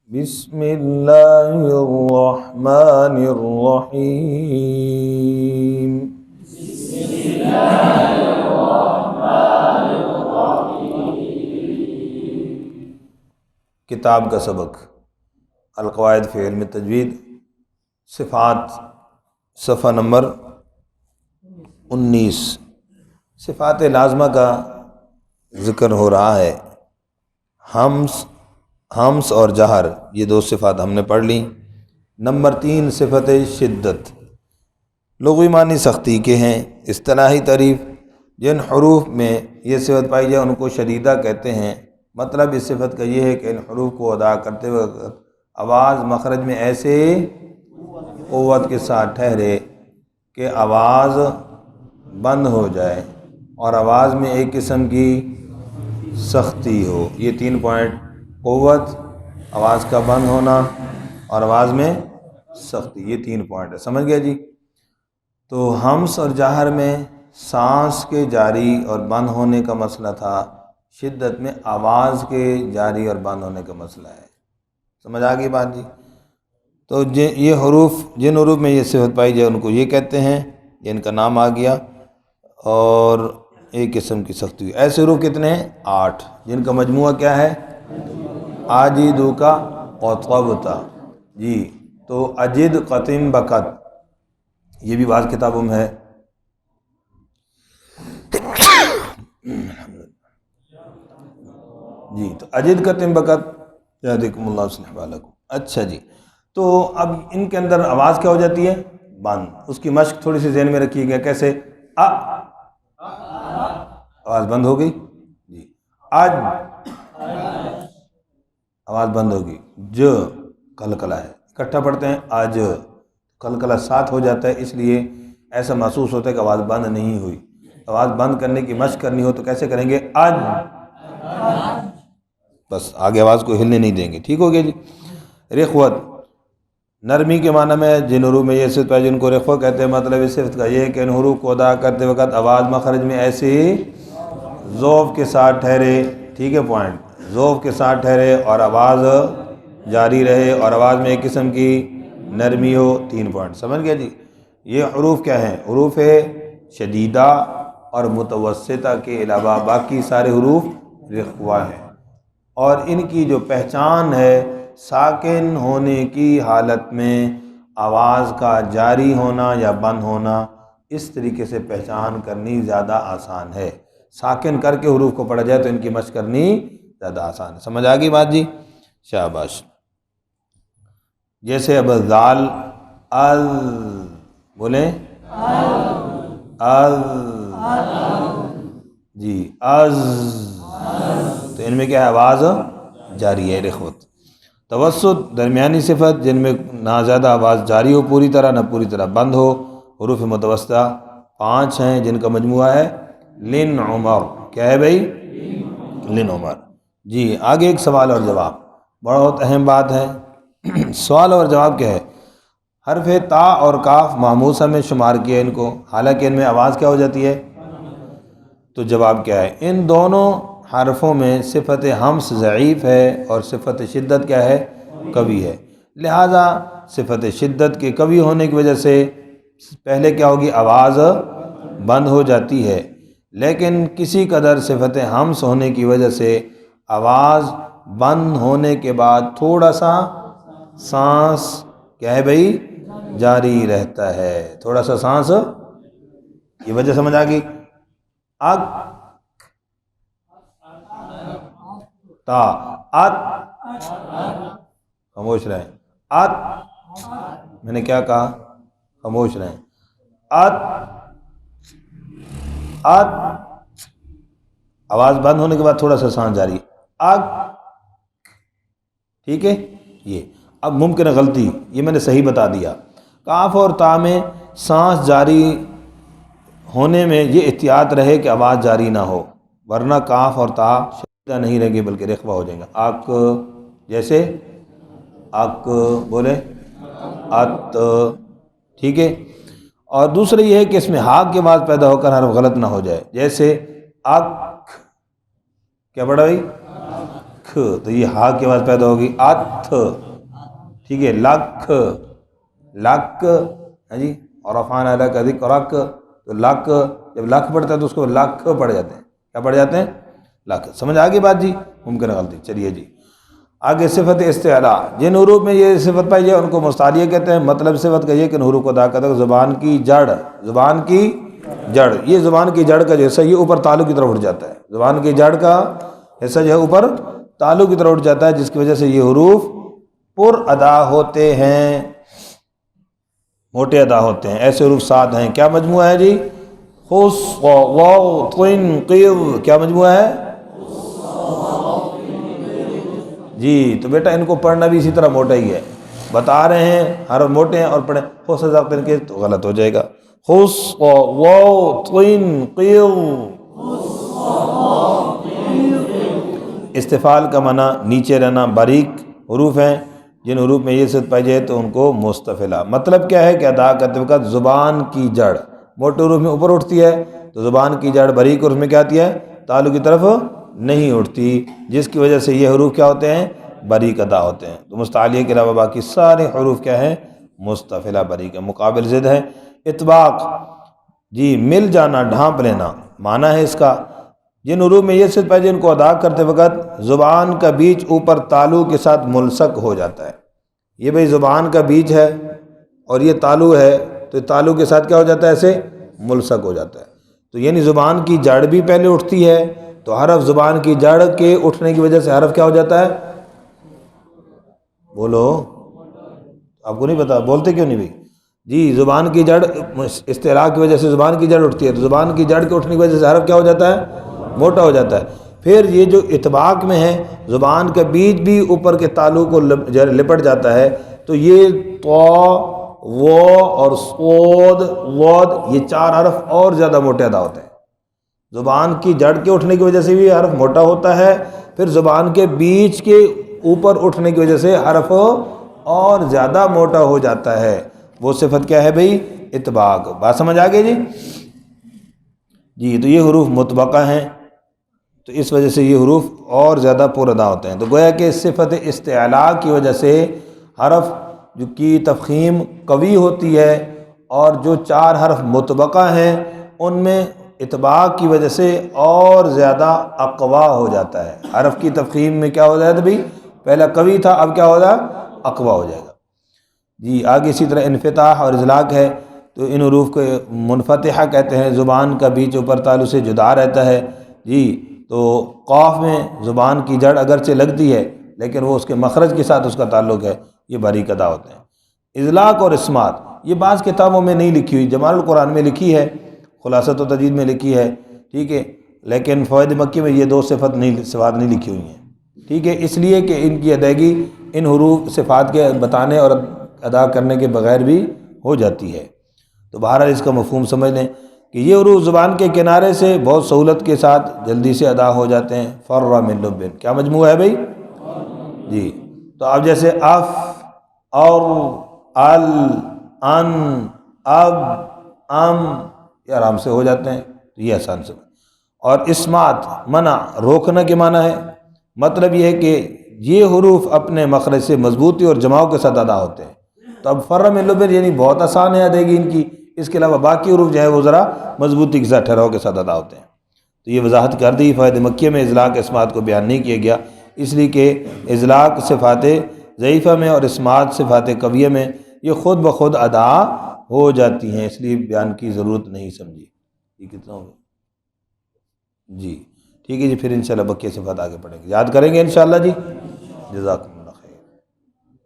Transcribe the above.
بسم اللہ الرحمن الرحیم کتاب کا سبق القواعد فی علم تجوید صفات صفحہ نمبر 19 صفات لازمہ کا ذکر ہو رہا ہے۔ ہمس اور جہر یہ دو صفات ہم نے پڑھ لیں۔ نمبر 3 صفت شدت، لغوی معنی سختی کے ہیں۔ اصطلاحی تعریف، جن حروف میں یہ صفت پائی جائے ان کو شدیدہ کہتے ہیں۔ مطلب اس صفت کا یہ ہے کہ ان حروف کو ادا کرتے وقت آواز مخرج میں ایسے قوت کے ساتھ ٹھہرے کہ آواز بند ہو جائے اور آواز میں ایک قسم کی سختی ہو۔ یہ 3 پوائنٹ، قوت، آواز کا بند ہونا اور آواز میں سختی، یہ 3 پوائنٹ ہے۔ سمجھ گیا جی؟ تو ہمس اور جہر میں سانس کے جاری اور بند ہونے کا مسئلہ تھا، شدت میں آواز کے جاری اور بند ہونے کا مسئلہ ہے۔ سمجھ آ گئی بات جی؟ تو یہ حروف، جن حروف میں یہ صفت پائی جائے ان کو یہ کہتے ہیں، یہ ان کا نام آ گیا۔ اور ایک قسم کی سختی ہوئی۔ ایسے حروف کتنے ہیں؟ 8، جن کا مجموعہ کیا ہے؟ آجیدو کا قطبتا جی۔ تو اجد قتم بکت، یہ بھی بعض کتابوں میں ہے۔ جی تو اجد قتم بکت یہدیکم اللہ صلی اللہ علیہ۔ اچھا جی، تو اب ان کے اندر آواز کیا ہو جاتی ہے؟ بند۔ اس کی مشق تھوڑی سی ذہن میں رکھیے گا، کیسے؟ آواز بند ہو گئی جی۔ اج، آواز بند ہوگی۔ ج، قلقلہ ہے، اکٹھا پڑھتے ہیں آج، قلقلہ ساتھ ہو جاتا ہے، اس لیے ایسا محسوس ہوتا ہے کہ آواز بند نہیں ہوئی۔ آواز بند کرنے کی مشق کرنی ہو تو کیسے کریں گے؟ آج، بس آگے آواز کو ہلنے نہیں دیں گے۔ ٹھیک ہو گیا جی۔ رخوت، نرمی کے معنی میں جن حروف میں یہ صفت ہے جن کو رخوت کہتے ہیں، مطلب اس صفت کا یہ ہے کہ ان حروف کو ادا کرتے وقت آواز مخرج میں ایسے ہی ذوف کے ساتھ ٹھہرے۔ ٹھیک ہے پوائنٹ، ذوف کے ساتھ ٹھہرے اور آواز جاری رہے اور آواز میں ایک قسم کی نرمی ہو۔ 3 پوائنٹ، سمجھ گیا جی؟ یہ حروف کیا ہیں؟ حروف شدیدہ اور متوسطہ کے علاوہ باقی سارے حروف رخوہ ہیں، اور ان کی جو پہچان ہے ساکن ہونے کی حالت میں آواز کا جاری ہونا یا بند ہونا، اس طریقے سے پہچان کرنی زیادہ آسان ہے۔ ساکن کر کے حروف کو پڑھا جائے تو ان کی مشق کرنی زیادہ آسان ہے۔ سمجھ آ گئی بات جی؟ شاباش۔ جیسے اب ذال، ال، بولیں ال جی، از، تو ان میں کیا ہے؟ آواز جاری ہے، رخوت۔ توسط، درمیانی صفت جن میں نہ زیادہ آواز جاری ہو پوری طرح نہ پوری طرح بند ہو۔ حروف متوسطہ 5 ہیں جن کا مجموعہ ہے لن عمر۔ کیا ہے بھائی؟ لن عمر جی۔ آگے ایک سوال اور جواب، بہت اہم بات ہے۔ سوال اور جواب کیا ہے؟ حرف تا اور کاف ماموسہ میں شمار کیا ان کو، حالانکہ ان میں آواز کیا ہو جاتی ہے؟ تو جواب کیا ہے؟ ان دونوں حرفوں میں صفت ہمس ضعیف ہے اور صفت شدت کیا ہے؟ قوی ہے۔ لہذا صفت شدت کے قوی ہونے کی وجہ سے پہلے کیا ہوگی؟ آواز بند ہو جاتی ہے، لیکن کسی قدر صفت ہمس ہونے کی وجہ سے آواز بند ہونے کے بعد تھوڑا سا سانس کیا ہے بھائی؟ جاری رہتا ہے، تھوڑا سا سانس، یہ وجہ سمجھ آ گئی؟ اگ، تا، ات، خاموش رہیں، ات، میں نے کیا کہا؟ خاموش رہیں، ات، ات، آواز بند ہونے کے بعد تھوڑا سا سانس جاری، اگ، ٹھیک ہے؟ یہ اب ممکن ہے غلطی، یہ میں نے صحیح بتا دیا۔ کاف اور تا میں سانس جاری ہونے میں یہ احتیاط رہے کہ آواز جاری نہ ہو، ورنہ کاف اور تا شدہ نہیں رہیں گے بلکہ رخوہ ہو جائیں گا۔ آک، جیسے آک، بولے ات، ٹھیک ہے؟ اور دوسرا یہ ہے کہ اس میں ہاک کے بعد پیدا ہو کر حرف غلط نہ ہو جائے، جیسے اک، کیا پڑھا بھائی؟ کھ، تو یہ ہا کی آواز پیدا ہوگی، اتھ، ٹھیک ہے، لکھ، لک، ہاں جی، اور رفعنا لک ذکرک، تو لک، جب لکھ پڑھتا ہے تو اس کو لکھ پڑھ جاتے ہیں، کیا پڑھ جاتے ہیں؟ لکھ۔ سمجھ آ گئی بات جی؟ ممکن ہے غلطی، چلیے جی آگے صفت استعلاء، جن حروف میں یہ صفت پائی جائے ان کو مستعلیہ کہتے ہیں۔ مطلب صفت کا یہ کہ ان حروف کو ادا کرتے ہیں زبان کی جڑ، زبان کی جڑ، یہ زبان کی جڑ کا جو حصہ یہ اوپر تالو کی طرف اٹھ جاتا ہے، زبان کی جڑ کا حصہ جو ہے اوپر تالو کی طرف اٹھ جاتا ہے، جس کی وجہ سے یہ حروف پر ادا ہوتے ہیں، موٹے ادا ہوتے ہیں۔ ایسے حروف 7 ہیں، کیا مجموعہ ہے جی؟ خص، واو، طن، قیض، کیا مجموعہ ہے جی؟ تو بیٹا ان کو پڑھنا بھی اسی طرح موٹا ہی ہے، بتا رہے ہیں حرف موٹے ہیں اور پڑھیں خص کے تو غلط ہو جائے گا۔ خص، واو، طن، قیض۔ استفعال کا معنی نیچے رہنا، باریک حروف ہیں، جن حروف میں یہ صفت پائی جائے تو ان کو مستفعلہ۔ مطلب کیا ہے کہ ادا کرتے وقت زبان کی جڑ موٹے حروف میں اوپر اٹھتی ہے، تو زبان کی جڑ باریک حروف میں کیا آتی ہے؟ تالو کی طرف نہیں اٹھتی، جس کی وجہ سے یہ حروف کیا ہوتے ہیں؟ باریک ادا ہوتے ہیں۔ تو مستعلیہ کے علاوہ باقی سارے حروف کیا ہیں؟ مستفعلہ باریک ہے۔ مقابل ضد ہے اطباق، جی مل جانا، ڈھانپ لینا، معنی ہے اس کا جن حروف میں یہ صفت پائی جائے ان کو ادا کرتے وقت زبان کا بیچ اوپر تالو کے ساتھ ملصق ہو جاتا ہے۔ یہ بھئی زبان کا بیچ ہے اور یہ تالو ہے، تو تالو کے ساتھ کیا ہو جاتا ہے؟ ایسے ملصق ہو جاتا ہے۔ تو یعنی زبان کی جڑ بھی پہلے اٹھتی ہے، تو حرف زبان کی جڑ کے اٹھنے کی وجہ سے حرف کیا ہو جاتا ہے؟ بولو، آپ کو نہیں پتا، بولتے کیوں نہیں بھائی؟ جی زبان کی جڑ استعلاء کی وجہ سے زبان کی جڑ اٹھتی ہے، تو زبان کی جڑ کے اٹھنے کی وجہ سے حرف کیا ہو جاتا ہے؟ موٹا ہو جاتا ہے۔ پھر یہ جو اطباق میں ہے زبان کا بیچ بھی اوپر کے تالو کو لپٹ جاتا ہے، تو یہ طا، و اور صاد، واد، یہ 4 حرف اور زیادہ موٹے ادا ہوتے ہیں۔ زبان کی جڑ کے اٹھنے کی وجہ سے بھی حرف موٹا ہوتا ہے، پھر زبان کے بیچ کے اوپر اٹھنے کی وجہ سے حرف اور زیادہ موٹا ہو جاتا ہے۔ وہ صفت کیا ہے بھئی؟ اطباق۔ بات سمجھ آ گئی جی؟ جی تو یہ حروف مطبقہ ہیں، تو اس وجہ سے یہ حروف اور زیادہ پر ادا ہوتے ہیں۔ تو گویا کہ صفت استعلاء کی وجہ سے حرف جو کی تفخیم قوی ہوتی ہے، اور جو 4 حرف مطبقہ ہیں ان میں اطباق کی وجہ سے اور زیادہ اقوا ہو جاتا ہے۔ حرف کی تفخیم میں کیا ہو جاتا ہے بھئی؟ پہلا قوی تھا، اب کیا ہو جائے؟ اقوا ہو جائے گا۔ جی آگے اسی طرح انفتاح اور اذلاق ہے، تو ان حروف کو منفتحہ کہتے ہیں، زبان کا بیچ اوپر تالو سے جدا رہتا ہے۔ جی تو قاف میں زبان کی جڑ اگرچہ لگتی ہے لیکن وہ اس کے مخرج کے ساتھ اس کا تعلق ہے، یہ باریک ادا ہوتے ہیں۔ اذلاق اور اسمات یہ بعض کتابوں میں نہیں لکھی ہوئی، جمال القرآن میں لکھی ہے، خلاصۃ و تجوید میں لکھی ہے، ٹھیک ہے، لیکن فوائد مکی میں یہ 2 صفات نہیں لکھی ہوئی ہیں، ٹھیک ہے، اس لیے کہ ان کی ادائیگی ان حروف صفات کے بتانے اور ادا کرنے کے بغیر بھی ہو جاتی ہے۔ تو بہرحال اس کا مفہوم سمجھ لیں کہ یہ حروف زبان کے کنارے سے بہت سہولت کے ساتھ جلدی سے ادا ہو جاتے ہیں۔ فر من لبن، کیا مجموعہ ہے بھئی؟ جی تو اب جیسے اف، اور، ال، ان، اب، ام، یہ آرام سے ہو جاتے ہیں، تو یہ آسان سے۔ اور اسمات منع، روکنا کے معنی ہے، مطلب یہ ہے کہ یہ حروف اپنے مخرج سے مضبوطی اور جماؤ کے ساتھ ادا ہوتے ہیں۔ تو اب فر من لبن یعنی بہت آسان ہے ادائیگی ان کی، اس کے علاوہ باقی حروف جو ہے وہ ذرا مضبوطی کے ساتھ ٹھہراؤ کے ساتھ ادا ہوتے ہیں۔ تو یہ وضاحت کر دی، فوائد مکیہ میں اذلاق اسمات کو بیان نہیں کیا گیا، اس لیے کہ اذلاق صفات ضعیفہ میں اور اسمات صفات قویہ میں یہ خود بخود ادا ہو جاتی ہیں، اس لیے بیان کی ضرورت نہیں سمجھی۔ یہ کتنا ہوگا؟ جی ٹھیک ہے جی، پھر انشاءاللہ بقیہ صفات آگے پڑھیں گے، یاد کریں گے انشاءاللہ جی۔ جزاک